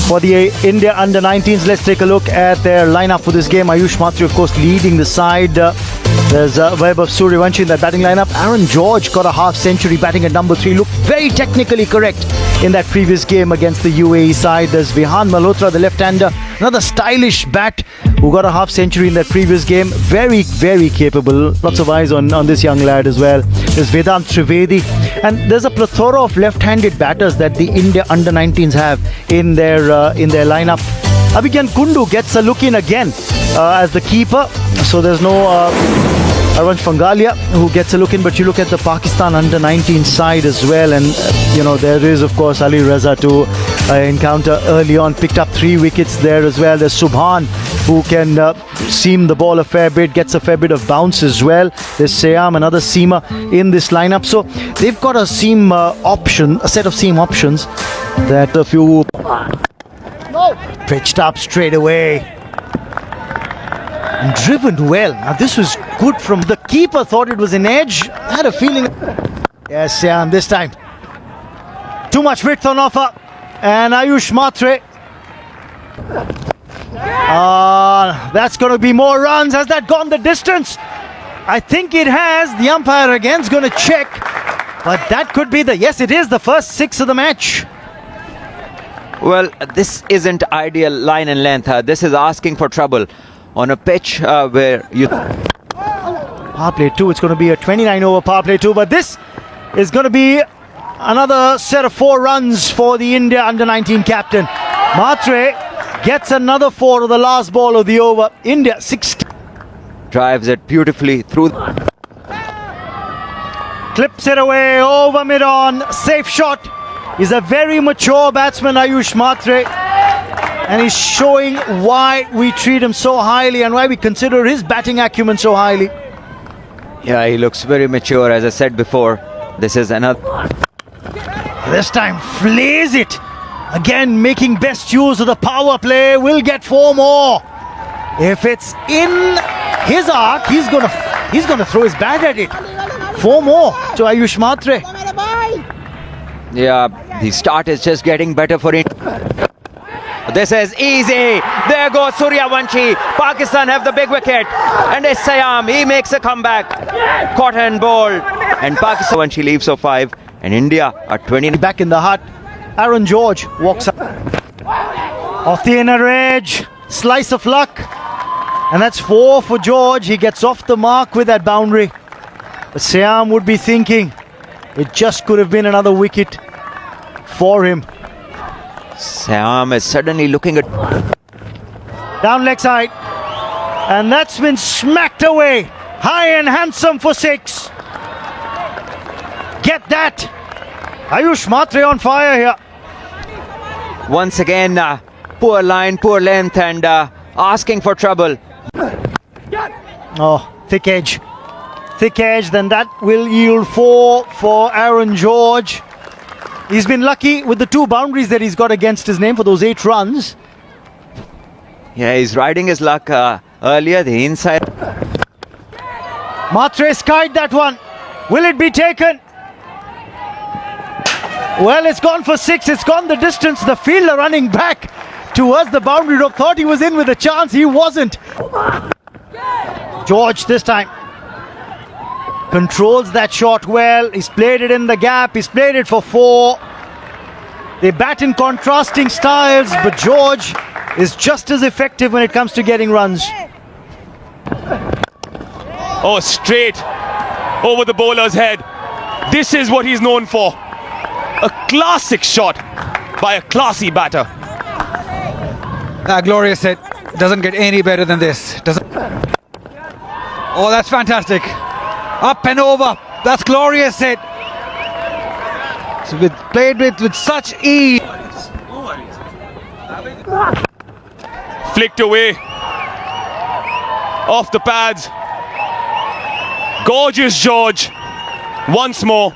for the India under-19s. Let's take a look at their lineup for this game. Ayush Mhatre, of course, leading the side. There's Vaibhav Suryavanshi in that batting lineup. Aaron George got a half-century batting at number 3. Looked very technically correct in that previous game against the UAE side. There's Vihan Malhotra, the left-hander, another stylish bat who got a half-century in that previous game. Very, very capable. Lots of eyes on this young lad as well. There's Vedant Trivedi. And there's a plethora of left-handed batters that the India under-19s have in their lineup. Abhigyan Kundu gets a look in again as the keeper. So there's no Arvansh Pangalia who gets a look in, but you look at the Pakistan under-19 side as well, and there is of course Ali Raza to encounter early on, picked up 3 wickets there as well. There's Subhan who can seam the ball a fair bit, gets a fair bit of bounce as well. There's Sayam, another seamer in this lineup, so they've got a seam a set of seam options that a few pitched up straight away. Driven well. Now this was good from the keeper. Thought it was an edge. Had a feeling. Yes, Sam, this time. Too much width on offer. And Ayush Mhatre. That's going to be more runs. Has that gone the distance? I think it has. The umpire again is going to check. But that could be yes, it is the first 6 of the match. Well, this isn't ideal line and length. This is asking for trouble. On a pitch where you... Power play 2, it's going to be a 29 over power play 2, but this is going to be another set of 4 runs for the India under-19 captain. Mhatre gets another 4 to the last ball of the over. India 6. Drives it beautifully through. Clips it away over mid-on. Safe shot. He's a very mature batsman, Ayush Mhatre. And he's showing why we treat him so highly and why we consider his batting acumen so highly. Yeah, he looks very mature, as I said before. This is another... This time, flays it. Again, making best use of the power play. Will get 4 more. If it's in his arc, he's gonna throw his bat at it. 4 more to Ayush Mhatre. Yeah, the start is just getting better for it. This is easy. There goes Suryavanshi. Pakistan have the big wicket. And it's Sayam. He makes a comeback. Caught and bowled. And Pakistan Suryavanshi leaves off 5. And India are 20. Back in the hut. Aaron George walks up. Off the inner edge. Slice of luck. And that's 4 for George. He gets off the mark with that boundary. But Sayam would be thinking it just could have been another wicket for him. Sayam is suddenly looking at... Down leg side. And that's been smacked away. High and handsome for 6. Get that. Ayush Mhatre on fire here. Once again, poor line, poor length, and asking for trouble. Oh, thick edge. Thick edge, then that will yield 4 for Aaron George. He's been lucky with the 2 boundaries that he's got against his name for those 8 runs. Yeah, he's riding his luck earlier, the inside. Mhatre skied that one. Will it be taken? Well, it's gone for 6. It's gone the distance. The fielder running back towards the boundary rope. Thought he was in with a chance. He wasn't. George this time controls that shot well. He's played it in the gap. He's played it for 4. They bat in contrasting styles, but George is just as effective when it comes to getting runs. Oh, straight over the bowler's head. This is what he's known for. A classic shot by a classy batter. That glorious hit. Doesn't get any better than this. Oh, that's fantastic. Up and over. That's glorious hit. So played with such ease. Flicked away. Off the pads. Gorgeous George. Once more.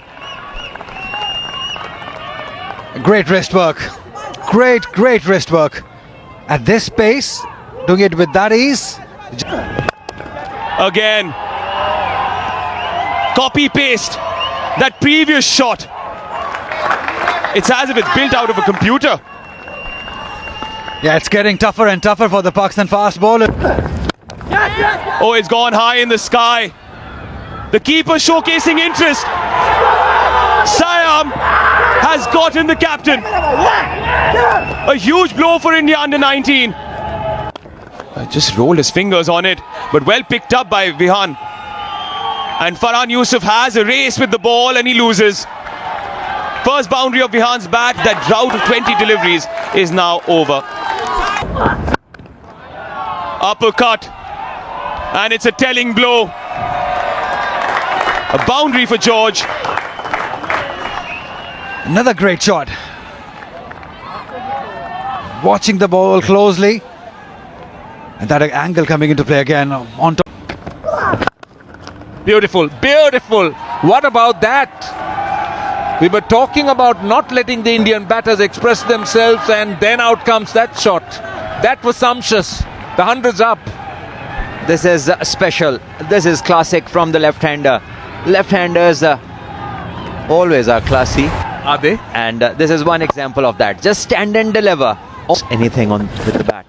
Great wrist work. Great wrist work. At this pace, doing it with that ease. Again. Copy paste that previous shot. It's as if it's built out of a computer. Yeah, it's getting tougher and tougher for the Pakistan fast bowler. Oh, it's gone high in the sky. The keeper showcasing interest. Siam has gotten the captain. A huge blow for India under 19. Just rolled his fingers on it, but well picked up by Vihan. And Farhan Yusuf has a race with the ball and he loses. First boundary of Vihan's bat. That drought of 20 deliveries is now over. Uppercut. And it's a telling blow. A boundary for George. Another great shot. Watching the ball closely. And that angle coming into play again on top. Beautiful, beautiful. What about that? We were talking about not letting the Indian batters express themselves, and then out comes that shot. That was sumptuous. The 100's up. This is special. This is classic from the left-hander. Left-handers always are classy. Are they? And this is one example of that. Just stand and deliver. Anything on with the bat.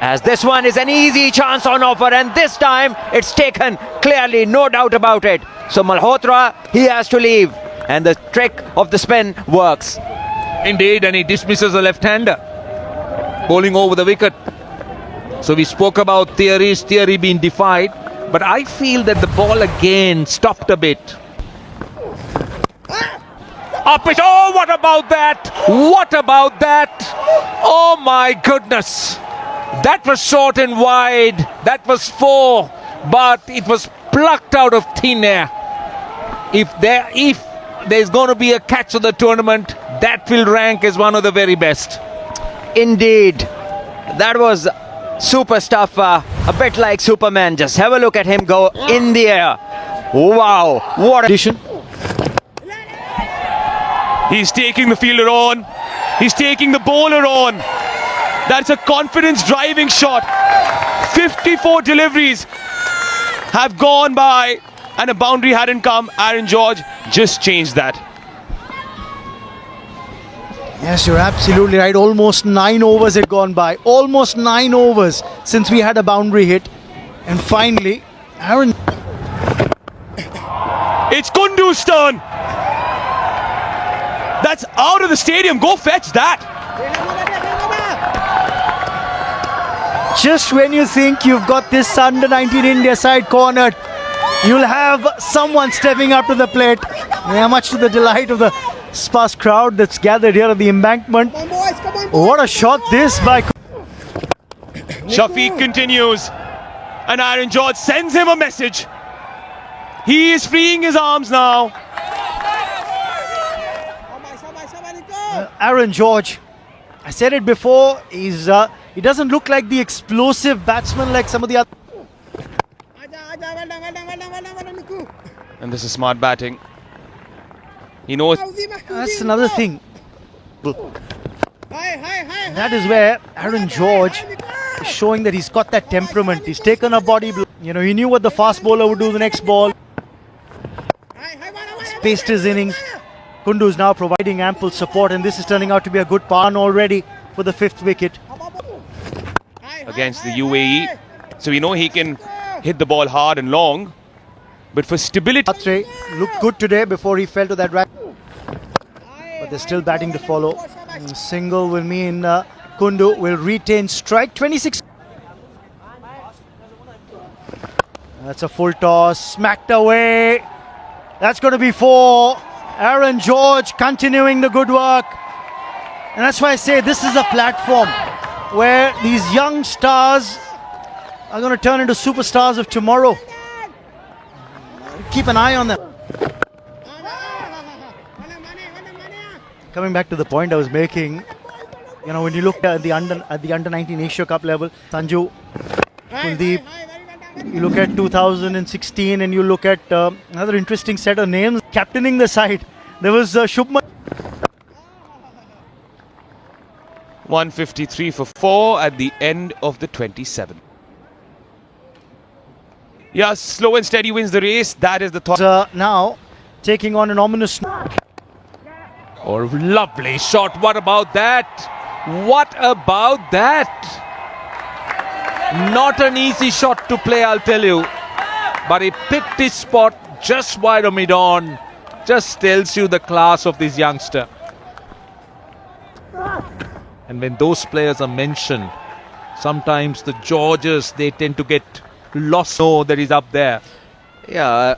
As this one is an easy chance on offer, and this time it's taken clearly, no doubt about it. So Malhotra, he has to leave, and the trick of the spin works. Indeed, and he dismisses the left-hander, bowling over the wicket. So we spoke about theory being defied, but I feel that the ball again stopped a bit. Up it! Oh, what about that? What about that? Oh my goodness! That was short and wide. That was 4, but it was plucked out of thin air. If there's going to be a catch of the tournament, that will rank as one of the very best. Indeed, that was super stuff. A bit like Superman. Just have a look at him go in the air. Wow, what a addition. He's taking the fielder on. He's taking the bowler on. That's a confidence driving shot. 54 deliveries have gone by and a boundary hadn't come. Aaron George just changed that. Yes, you're absolutely right. Almost 9 overs had gone by. Almost 9 overs since we had a boundary hit. And finally, Aaron... It's Kundu's turn. That's out of the stadium. Go fetch that. Just when you think you've got this under-19 India side cornered, you'll have someone stepping up to the plate. Yeah, much to the delight of the sparse crowd that's gathered here at the embankment. What a shot this by... Shafiq continues. And Aaron George sends him a message. He is freeing his arms now. Aaron George, I said it before, he doesn't look like the explosive batsman like some of the other. And this is smart batting. He knows. That's another thing. And that is where Aaron George is showing that he's got that temperament. He's taken a body blow. You know, he knew what the fast bowler would do the next ball. Spaced his innings. Kundu is now providing ample support, and this is turning out to be a good pan already for the 5th wicket. Against the UAE. So we know he can hit the ball hard and long. But for stability... Atre looked good today before he fell to that right. But they're still batting to follow. Single will mean Kundu will retain strike. 26. That's a full toss. Smacked away. That's going to be 4. Aaron George continuing the good work. And that's why I say this is a platform where these young stars are going to turn into superstars of tomorrow. Keep an eye on them. Coming back to the point I was making, you know, when you look at the under-19 Asia Cup level, Sanju, Kuldeep, you look at 2016 and you look at another interesting set of names captaining the side. There was Shubman. 153 for 4 at the end of the 27th. Yeah, slow and steady wins the race. That is the thought. Now taking on an ominous... Oh, lovely shot. What about that? What about that? Not an easy shot to play, I'll tell you. But he picked his spot just wide of mid-on. Just tells you the class of this youngster. And when those players are mentioned, sometimes the Georges, they tend to get lost. Know that he's up there. Yeah.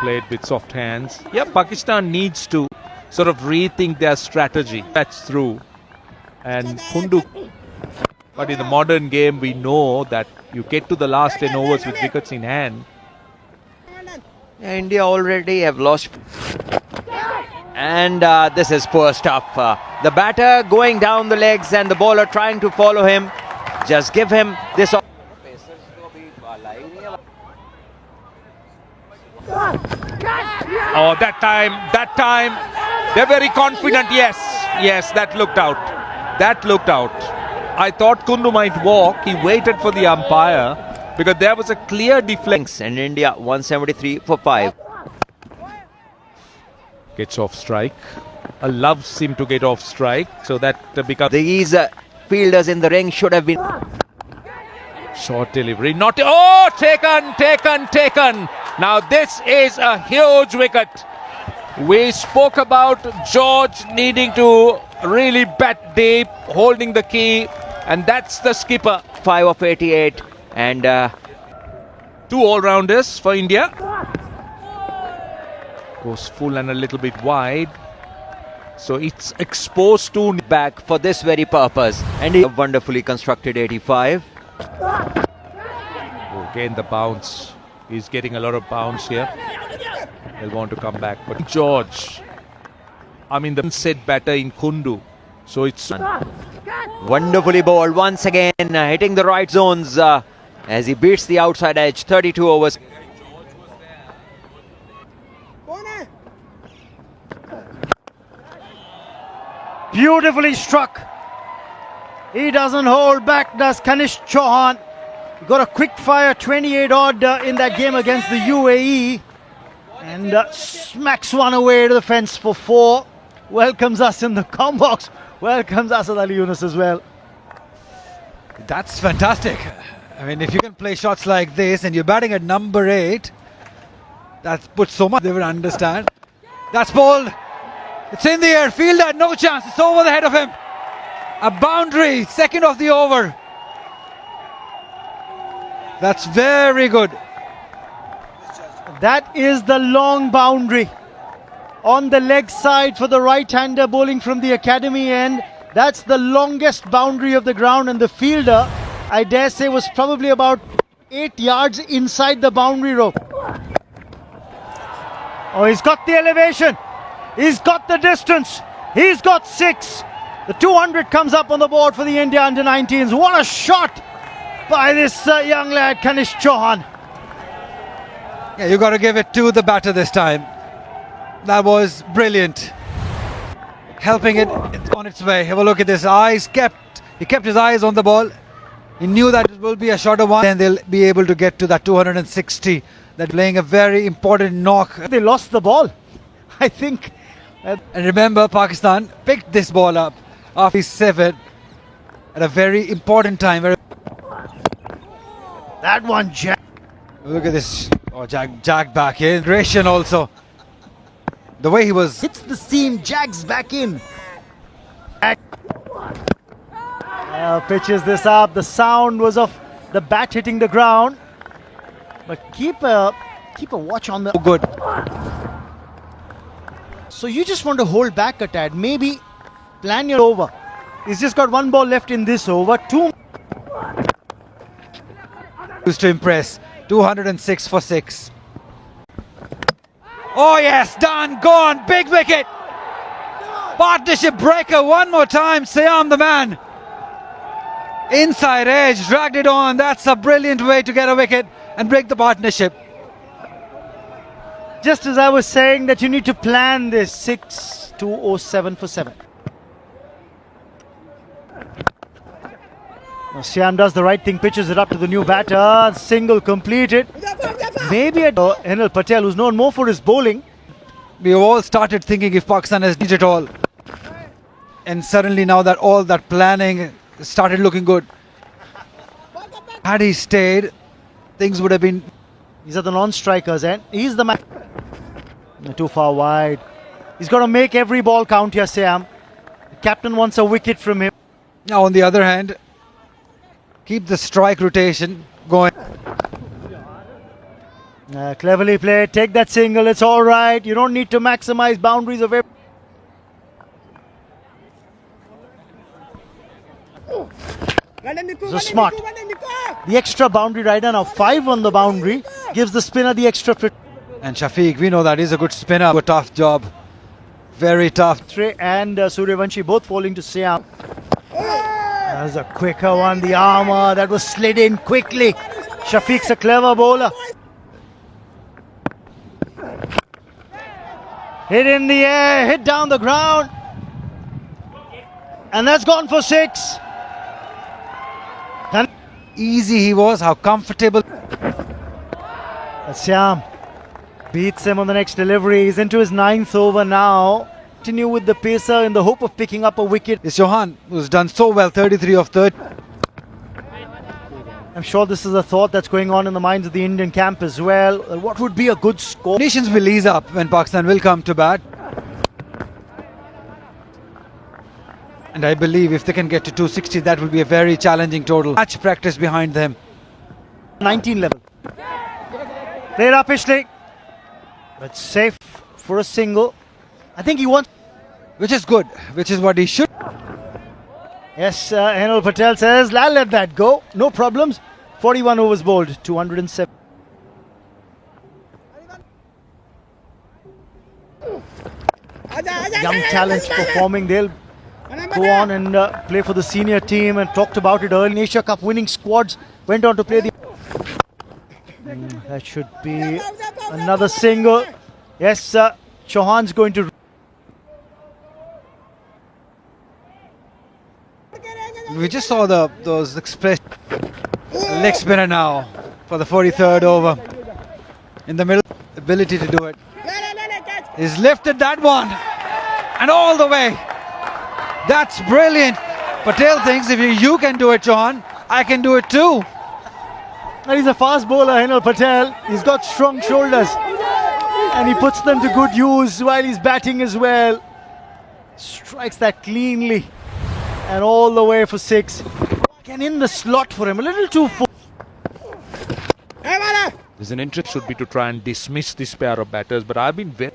Played with soft hands. Yeah, Pakistan needs to sort of rethink their strategy. That's through. And Kundu. But in the modern game, we know that you get to the last 10 overs with wickets in hand. India already have lost. And this is poor stuff. The batter going down the legs and the bowler trying to follow him. Just give him this. Oh, that time, they're very confident. Yes, that looked out. I thought Kundu might walk. He waited for the umpire because there was a clear deflection. And India 173 for 5. Gets off strike. Loves him to get off strike, so that becomes. These fielders in the ring should have been. Short delivery, not. Oh, taken. Now this is a huge wicket. We spoke about George needing to really bat deep, holding the key, and that's the skipper. 5 of 88 and 2 all-rounders for India. Goes full and a little bit wide. So it's exposed to back for this very purpose. And he wonderfully constructed 85. Again the bounce. He's getting a lot of bounce here. They'll want to come back. But George, I mean the set batter in Kundu. So it's Wonderfully bowled once again, hitting the right zones as he beats the outside edge. 32 overs. Beautifully struck. He doesn't hold back, does Kanish Chauhan. Got a quick fire 28 odd in that game against the UAE. And smacks one away to the fence for 4. Welcomes us in the combox. Welcomes Asad Ali Yunus as well. That's fantastic. I mean, if you can play shots like this and you're batting at number 8, that puts so much. They would understand. That's bowled. It's in the air. Fielder, no chance. It's over the head of him. A boundary, second of the over. That's very good. That is the long boundary on the leg side for the right-hander bowling from the academy end. That's the longest boundary of the ground, and the fielder, I dare say, was probably about 8 yards inside the boundary rope. Oh, he's got the elevation. He's got the distance. He's got 6. The 200 comes up on the board for the India under-19s. What a shot by this young lad, Kanish Chauhan. Yeah, you got to give it to the batter this time. That was brilliant. Helping it on its way. Have a look at this. He kept his eyes on the ball. He knew that it will be a shorter one. Then they'll be able to get to that 260. That playing a very important knock. They lost the ball, I think. And remember, Pakistan picked this ball up after 7 at a very important time. That one, Jack. Look at this. Oh, Jack back in. Gratian also. The way he was. Hits the seam, Jags back in. Pitches this up. The sound was of the bat hitting the ground. But keep a watch on the. Good. So you just want to hold back a tad. Maybe plan your over. He's just got 1 ball left in this over. 2. Used to impress. 206 for 6. Oh yes, done, gone, big wicket. Partnership breaker one more time. Siam the man. Inside edge, dragged it on. That's a brilliant way to get a wicket and break the partnership. Just as I was saying that you need to plan this. 6-2-0-7 for 7. Now Siam does the right thing, pitches it up to the new batter. Single completed. Maybe Henil Patel, who's known more for his bowling, We all started thinking if Pakistan has reached it all. And suddenly now that all that planning started looking good. Had he stayed, things would have been... These are the non-strikers, and he's the man. Too far wide. He's got to make every ball count here, Sam. The captain wants a wicket from him. Now on the other hand, keep the strike rotation going. Cleverly played. Take that single. It's all right. You don't need to maximize boundaries of every... So smart. The extra boundary rider now 5 on the boundary gives the spinner the extra. And Shafiq, we know that he's a good spinner. A tough job. Very tough. And Suryavanshi both falling to Siam. That was a quicker one. The armour that was slid in quickly. Shafiq's a clever bowler. Hit in the air, hit down the ground. And that's gone for 6. And Easy he was, how comfortable. Siam beats him on the next delivery. He's into his 9th over now. Continue with the pacer in the hope of picking up a wicket. It's Johan who's done so well, 33 of 30. I'm sure this is a thought that's going on in the minds of the Indian camp as well. What would be a good score? Conditions will ease up when Pakistan will come to bat. And I believe if they can get to 260, that will be a very challenging total. Much practice behind them. 19 level. Played up Ishley. But safe for a single. I think he wants... Which is good, which is what he should. Yes, Henal Patel says, I'll let that go. No problems. 41 overs bowled, 207. Young talents performing. They'll go on and play for the senior team, and talked about it early. Asia Cup winning squads went on to play the... that should be another single. Yes, Chauhan's going to... We just saw those express leg spinner now for the 43rd over. In the middle, ability to do it. He's lifted that one and all the way. That's brilliant. Patel thinks if you can do it, Chauhan, I can do it too. And he's a fast bowler, Henal Patel. He's got strong shoulders and he puts them to good use while he's batting as well. Strikes that cleanly and all the way for 6. And in the slot for him, a little too full. There's an interest should be to try and dismiss this pair of batters, but I've been very...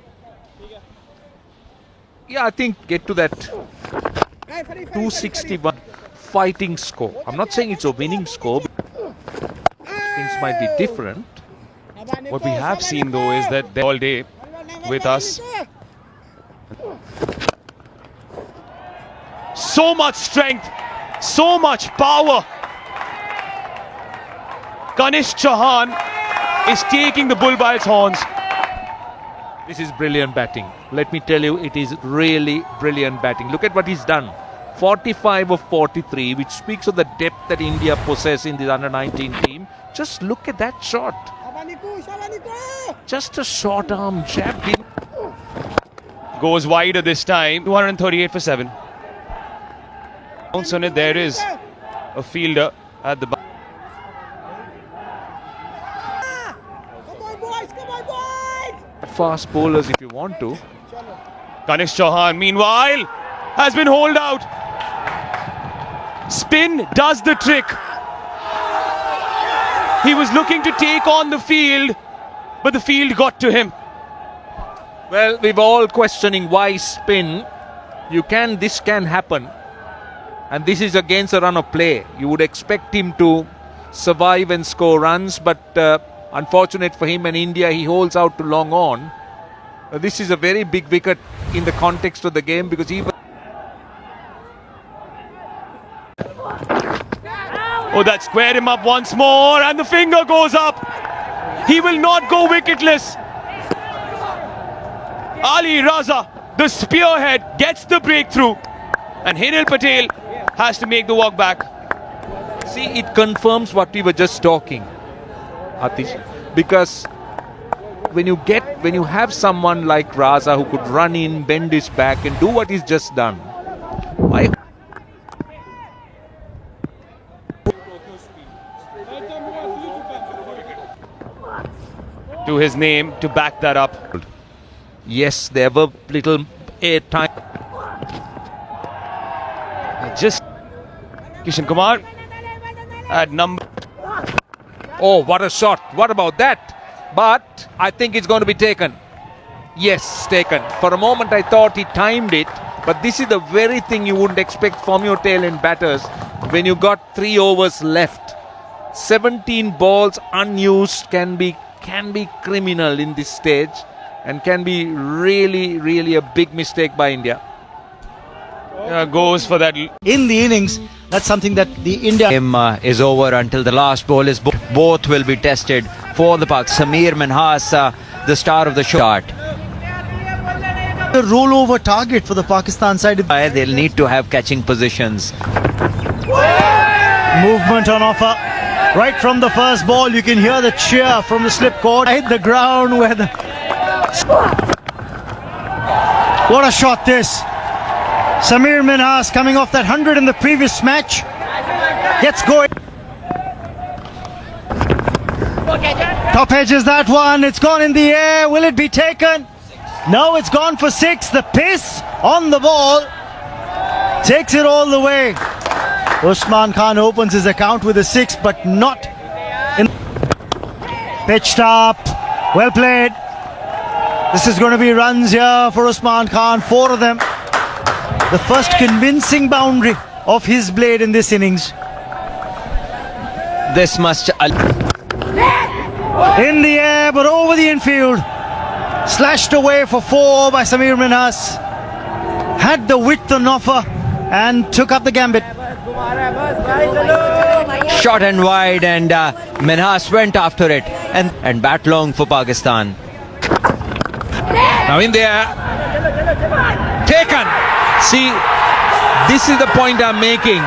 Yeah, I think get to that 261 fighting score. I'm not saying it's a winning score. Things might be different. What we have seen though is that they're all day with us. So much strength, so much power. Kanish Chauhan is taking the bull by its horns. This is brilliant batting. Let me tell you, it is really brilliant batting. Look at what he's done. 45 of 43, which speaks of the depth that India possess in the under-19 team. Just look at that shot. Just a short arm jab. Goes wider this time. 238 for 7. Bounce on it. There is a fielder at the back. Fast bowlers if you want to. Kanish Chauhan, meanwhile, has been holed out. Spin does the trick. He was looking to take on the field, but the field got to him. Well, we're all questioning why spin. This can happen. And this is against a run of play. You would expect him to survive and score runs, but unfortunate for him and India, he holds out to long on. This is a very big wicket in the context of the game because even... Oh, that squared him up once more, and the finger goes up. He will not go wicketless. Ali Raza, the spearhead, gets the breakthrough, and Henal Patel has to make the walk back. See, it confirms what we were just talking, Atish, because When you have someone like Raza who could run in, bend his back and do what he's just done. To his name to back that up. Yes, there were little air time. Just Kishan Kumar at number. Oh, what a shot. What about that? But I think it's going to be taken. Yes, taken. For a moment I thought he timed it, but this is the very thing you wouldn't expect from your tail end batters when you got 3 overs left. 17 balls unused can be criminal in this stage and can be really a big mistake by India. Goes for that. In the innings, that's something that the India Game is over until the last ball is both will be tested for the Pak. Sameer Minhas, the star of the show. the rollover target for the Pakistan side. They'll need to have catching positions. Movement on offer. Right from the first ball, you can hear the cheer from the slip court. Hit the ground where the... What a shot this. Sameer Minhas coming off that 100 in the previous match. Gets going. Top edges that one. It's gone in the air. Will it be taken? No, it's gone for 6. The pace on the ball takes it all the way. Usman Khan opens his account with a 6, but not in. Pitched up. Well played. This is going to be runs here for Usman Khan. 4 of them. The first convincing boundary of his blade in this innings. This must... In the air, but over the infield. Slashed away for 4 by Sameer Minhas. Had the width on offer and took up the gambit. Short and wide, and Minhas went after it and bat long for Pakistan. Now in there, taken. See, this is the point I'm making.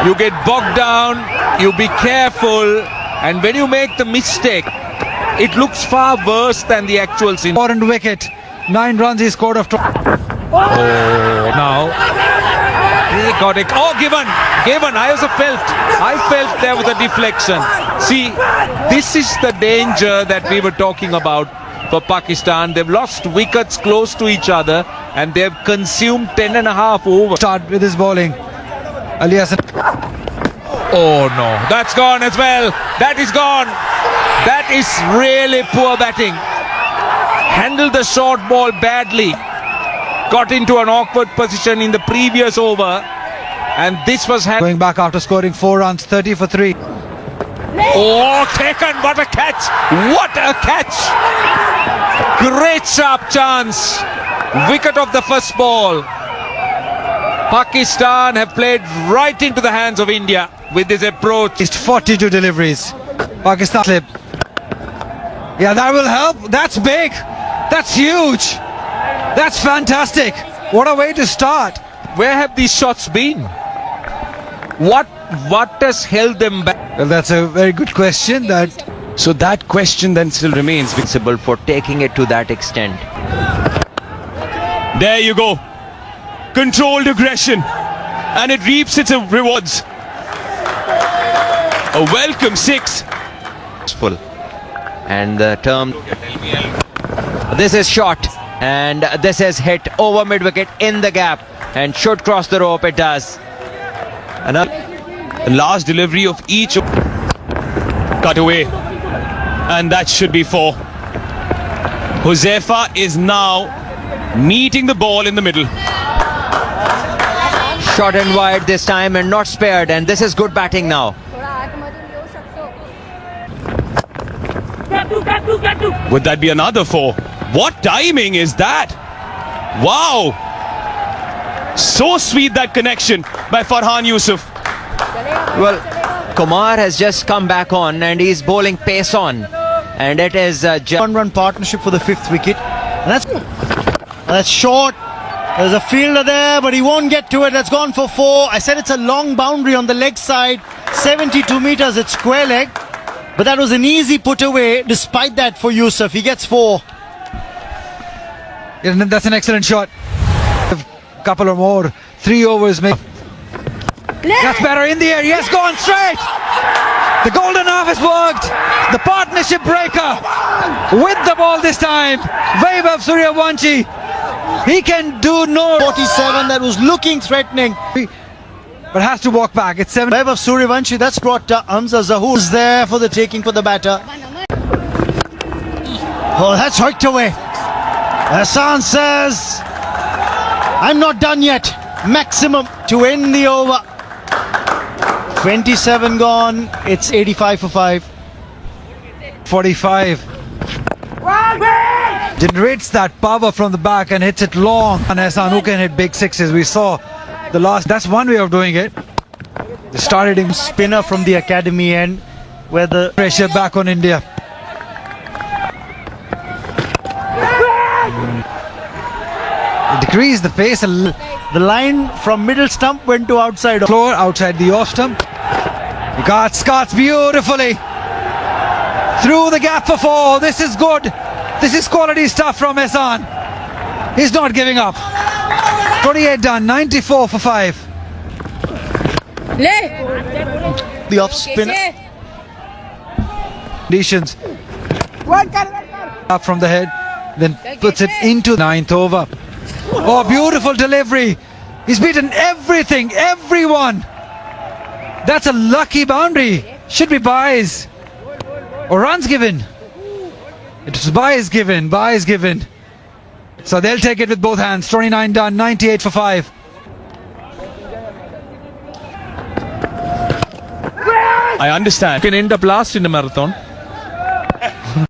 You get bogged down, you be careful, and when you make the mistake, it looks far worse than the actual scene. Important wicket. 9 runs he scored of. Now he got it. Oh, given. I felt there was a deflection. See, this is the danger that we were talking about for Pakistan. They've lost wickets close to each other and they've consumed 10.5 overs. Start with his bowling. Ali Hassan. Oh no, that's gone as well. That is gone. That is really poor batting. Handled the short ball badly. Got into an awkward position in the previous over. And this was Going back after scoring 4 runs, 30 for 3. Oh, taken. What a catch. What a catch. Great sharp chance. Wicket of the first ball. Pakistan have played right into the hands of India with this approach. It's 42 deliveries. Pakistan slip. Yeah, that will help. That's big. That's huge. That's fantastic. What a way to start. Where have these shots been? What has held them back? Well, that's a very good question. So that question then still remains. Responsible for taking it to that extent. There you go. Controlled aggression. And it reaps its rewards. A welcome 6. Full. And the term... This is shot. And this is hit over mid-wicket in the gap. And should cross the rope. It does. Another last delivery of each cut away, and that should be 4. Huzaifa is now meeting the ball in the middle. Short and wide this time and not spared, and this is good batting now. Would that be another 4? What timing is that? Wow! So sweet, that connection by Farhan Yusuf. Well, Kumar has just come back on and he's bowling pace on, and it is 1-run partnership for the 5th wicket. And that's short. There's a fielder there, but he won't get to it. That's gone for 4. I said it's a long boundary on the leg side. 72 meters, it's square leg. But that was an easy put away despite that for Yusuf. He gets 4. And that's an excellent shot. A couple or more. 3 overs. That's better in the air. Yes, gone straight. The golden half has worked. The partnership breaker with the ball this time. Vaibhav Suryavanshi. He can do no. 47, that was looking threatening. But has to walk back. It's 7. Vaibhav Suryavanshi, that's brought Hamza Zahoor is there for the taking for the batter. Oh, that's hooked away. Hassan says, I'm not done yet. Maximum to end the over. 27 gone. It's 85 for 5. 45. Generates that power from the back and hits it long. And Hassan, who can hit big sixes. We saw the last. That's one way of doing it. They started him Spinner from the academy end where the pressure back on India. Decrease the pace a little. the line from middle stump went to outside. Floor outside the off stump. He got Scots beautifully through the gap for 4. This is good. This is quality stuff from Hassan. He's not giving up. 28 done. 94 for 5. The off spinner. Conditions. Up from the head, then puts it into 9th over. Oh, beautiful delivery. He's beaten everything, everyone. That's a lucky boundary. Should be buys or runs given. It was buys given. So they'll take it with both hands. 29 done, 98 for 5. I understand. Can end up last in the marathon.